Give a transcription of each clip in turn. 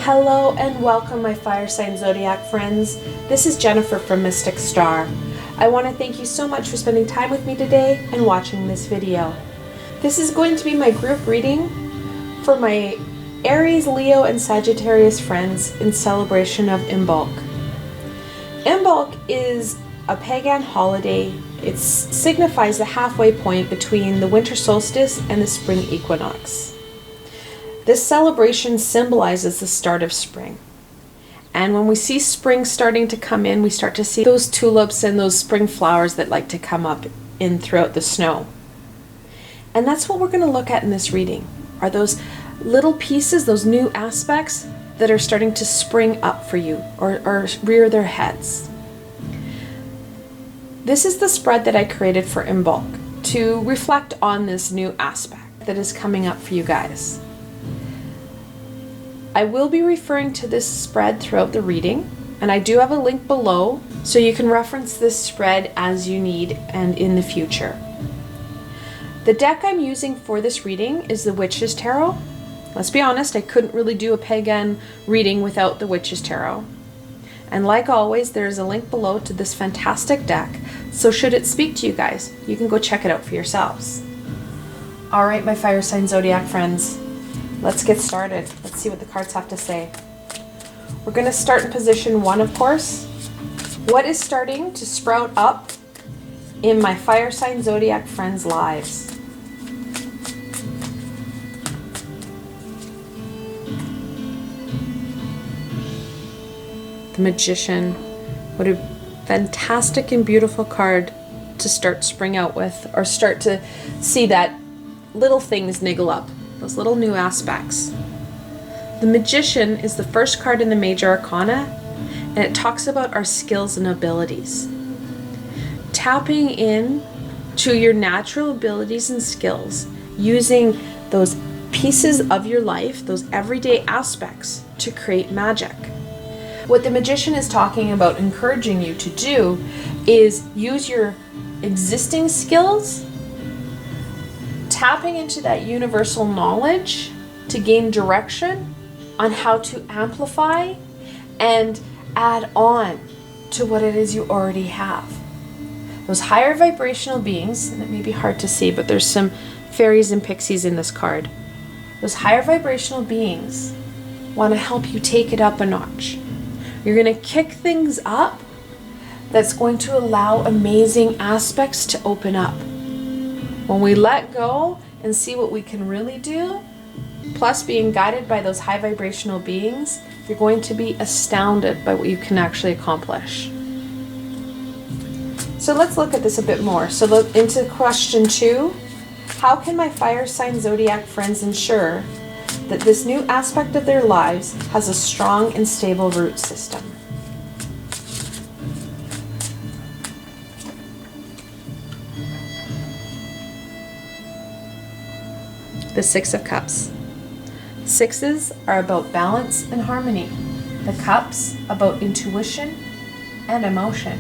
Hello and welcome, my fire sign zodiac friends. This is Jennifer from Mystic Star. I want to thank you so much for spending time with me today and watching this video. This is going to be my group reading for my Aries, Leo, and Sagittarius friends in celebration of Imbolc. Imbolc is a pagan holiday. It signifies the halfway point between the winter solstice and the spring equinox. This celebration symbolizes the start of spring. And when we see spring starting to come in, we start to see those tulips and those spring flowers that like to come up in throughout the snow. And that's what we're going to look at in this reading, are those little pieces, those new aspects that are starting to spring up for you or rear their heads. This is the spread that I created for Imbolc to reflect on this new aspect that is coming up for you guys. I will be referring to this spread throughout the reading, and I do have a link below so you can reference this spread as you need and in the future. The deck I'm using for this reading is the Witch's Tarot. Let's be honest, I couldn't really do a pagan reading without the Witch's Tarot. And like always, there is a link below to this fantastic deck, so should it speak to you guys, you can go check it out for yourselves. Alright, my fire sign zodiac friends. Let's get started. Let's see what the cards have to say. We're going to start in position 1, of course. What is starting to sprout up in my fire sign zodiac friends' lives? The Magician. What a fantastic and beautiful card to start spring out with, or start to see that little things niggle up. Those little new aspects. The Magician is the first card in the Major Arcana, and it talks about our skills and abilities. Tapping in to your natural abilities and skills, using those pieces of your life, those everyday aspects, to create magic. What the Magician is talking about encouraging you to do is use your existing skills, tapping into that universal knowledge to gain direction on how to amplify and add on to what it is you already have. Those higher vibrational beings, and it may be hard to see, but there's some fairies and pixies in this card. Those higher vibrational beings want to help you take it up a notch. You're going to kick things up that's going to allow amazing aspects to open up. When we let go and see what we can really do, plus being guided by those high vibrational beings, you're going to be astounded by what you can actually accomplish. So let's look at this a bit more. So look into question 2. How can my fire sign zodiac friends ensure that this new aspect of their lives has a strong and stable root system? The Six of Cups. Sixes are about balance and harmony. The Cups about intuition and emotion.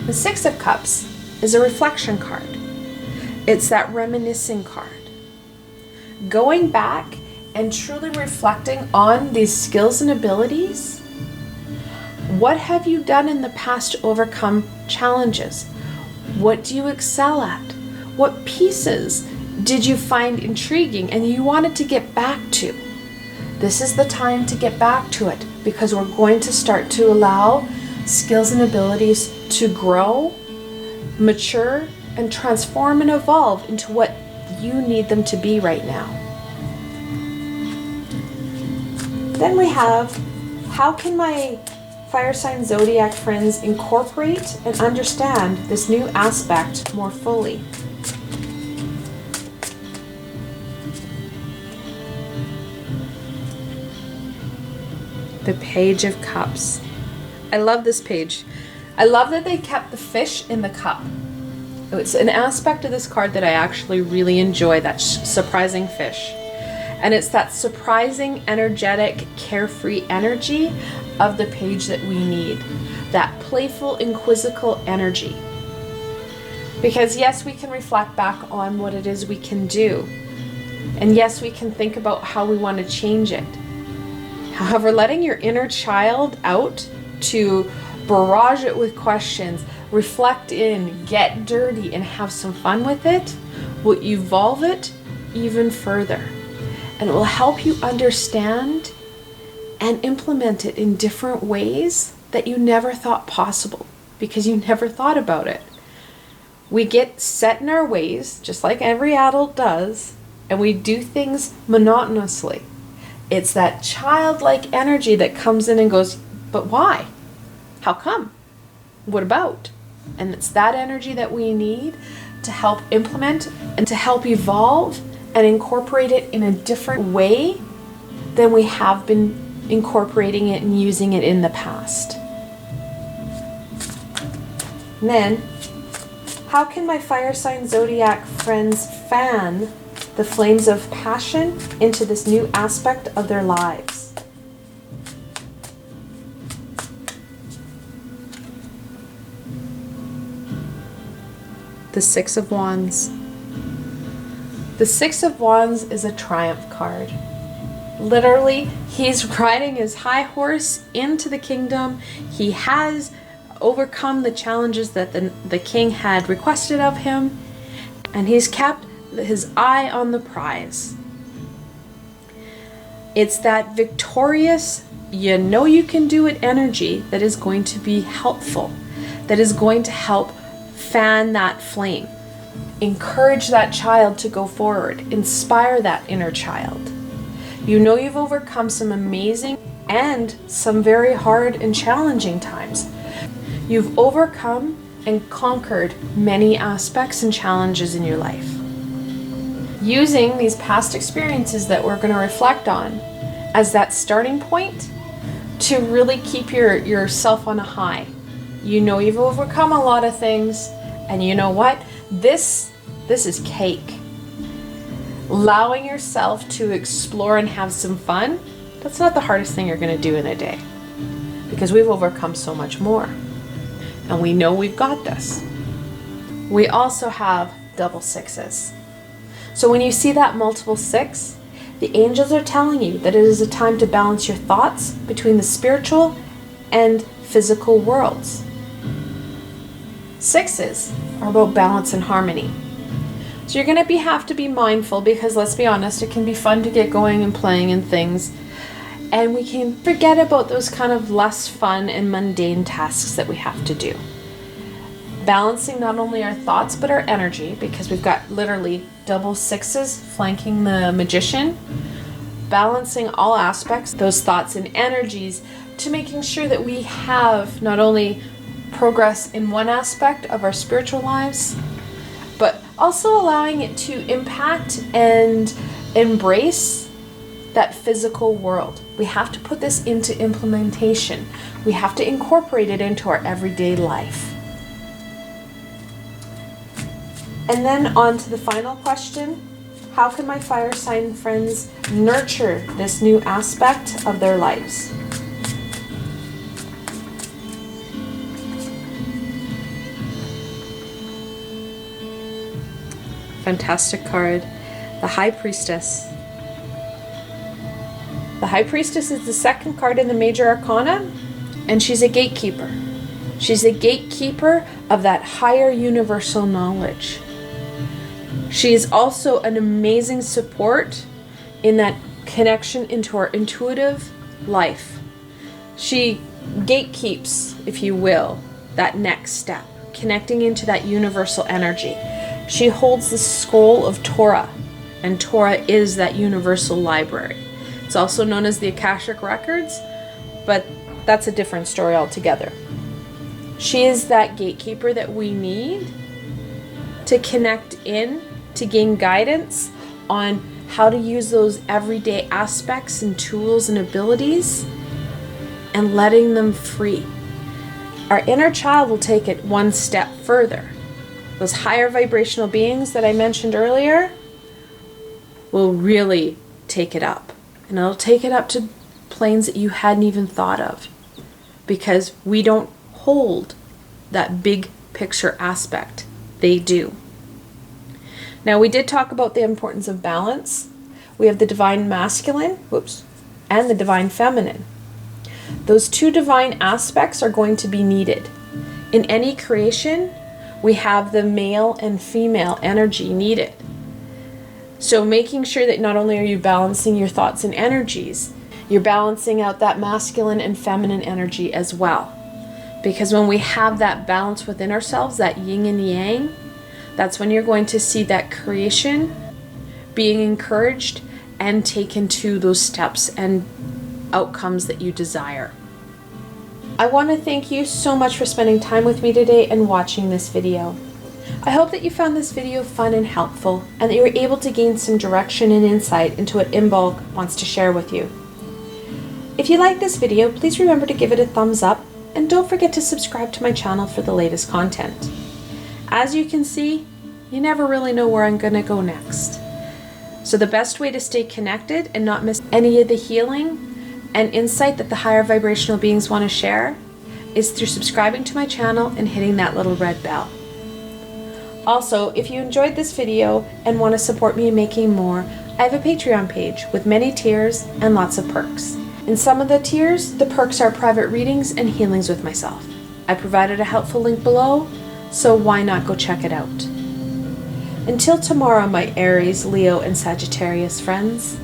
The Six of Cups is a reflection card. It's that reminiscing card. Going back and truly reflecting on these skills and abilities. What have you done in the past to overcome challenges? What do you excel at? What pieces did you find intriguing and you wanted to get back to? This is the time to get back to it, because we're going to start to allow skills and abilities to grow, mature, and transform and evolve into what you need them to be right now. Then we have, how can my fire sign zodiac friends incorporate and understand this new aspect more fully? The Page of Cups. I love this page. I love that they kept the fish in the cup. It's an aspect of this card that I actually really enjoy, that surprising fish. And it's that surprising, energetic, carefree energy of the page that we need. That playful, inquisical energy. Because yes, we can reflect back on what it is we can do. And yes, we can think about how we want to change it. However, letting your inner child out to barrage it with questions, reflect in, get dirty, and have some fun with it will evolve it even further. And it will help you understand and implement it in different ways that you never thought possible because you never thought about it. We get set in our ways, just like every adult does, and we do things monotonously. It's that childlike energy that comes in and goes, but why? How come? What about? And it's that energy that we need to help implement and to help evolve and incorporate it in a different way than we have been incorporating it and using it in the past. And then, how can my fire sign zodiac friends fan the flames of passion into this new aspect of their lives? The Six of Wands. The Six of Wands is a triumph card. Literally, he's riding his high horse into the kingdom. He has overcome the challenges that the king had requested of him, and he's kept his eye on the prize. It's that victorious, you know you can do it energy that is going to be helpful, that is going to help fan that flame, encourage that child to go forward, inspire that inner child. You know you've overcome some amazing and some very hard and challenging times. You've overcome and conquered many aspects and challenges in your life. Using these past experiences that we're going to reflect on as that starting point to really keep yourself on a high. You know you've overcome a lot of things, and you know what? This is cake. Allowing yourself to explore and have some fun, that's not the hardest thing you're going to do in a day, because we've overcome so much more. And we know we've got this. We also have double sixes. So when you see that multiple six, the angels are telling you that it is a time to balance your thoughts between the spiritual and physical worlds. Sixes are about balance and harmony. So you're going to have to be mindful, because let's be honest, it can be fun to get going and playing and things. And we can forget about those kind of less fun and mundane tasks that we have to do. Balancing not only our thoughts but our energy, because we've got literally double sixes flanking the magician. Balancing all aspects, those thoughts and energies, to making sure that we have not only progress in one aspect of our spiritual lives, but also allowing it to impact and embrace that physical world. We have to put this into implementation. We have to incorporate it into our everyday life. And then on to the final question. How can my fire sign friends nurture this new aspect of their lives? Fantastic card. The High Priestess. The High Priestess is the second card in the Major Arcana, and she's a gatekeeper. She's a gatekeeper of that higher universal knowledge. She is also an amazing support in that connection into our intuitive life. She gatekeeps, if you will, that next step, connecting into that universal energy. She holds the scroll of Torah, and Torah is that universal library. It's also known as the Akashic Records, but that's a different story altogether. She is that gatekeeper that we need to connect in, to gain guidance on how to use those everyday aspects and tools and abilities and letting them free. Our inner child will take it one step further. Those higher vibrational beings that I mentioned earlier will really take it up. And it'll take it up to planes that you hadn't even thought of, because we don't hold that big picture aspect. They do. Now, we did talk about the importance of balance. We have the divine masculine, and the divine feminine. Those two divine aspects are going to be needed. In any creation, we have the male and female energy needed. So making sure that not only are you balancing your thoughts and energies, you're balancing out that masculine and feminine energy as well. Because when we have that balance within ourselves, that yin and yang, that's when you're going to see that creation being encouraged and taken to those steps and outcomes that you desire. I want to thank you so much for spending time with me today and watching this video. I hope that you found this video fun and helpful, and that you were able to gain some direction and insight into what Imbolc wants to share with you. If you like this video, please remember to give it a thumbs up, and don't forget to subscribe to my channel for the latest content. As you can see, you never really know where I'm going to go next. So the best way to stay connected and not miss any of the healing and insight that the higher vibrational beings want to share is through subscribing to my channel and hitting that little red bell. Also, if you enjoyed this video and want to support me in making more, I have a Patreon page with many tiers and lots of perks. In some of the tiers, the perks are private readings and healings with myself. I provided a helpful link below, so why not go check it out. Until tomorrow, my Aries, Leo, and Sagittarius friends,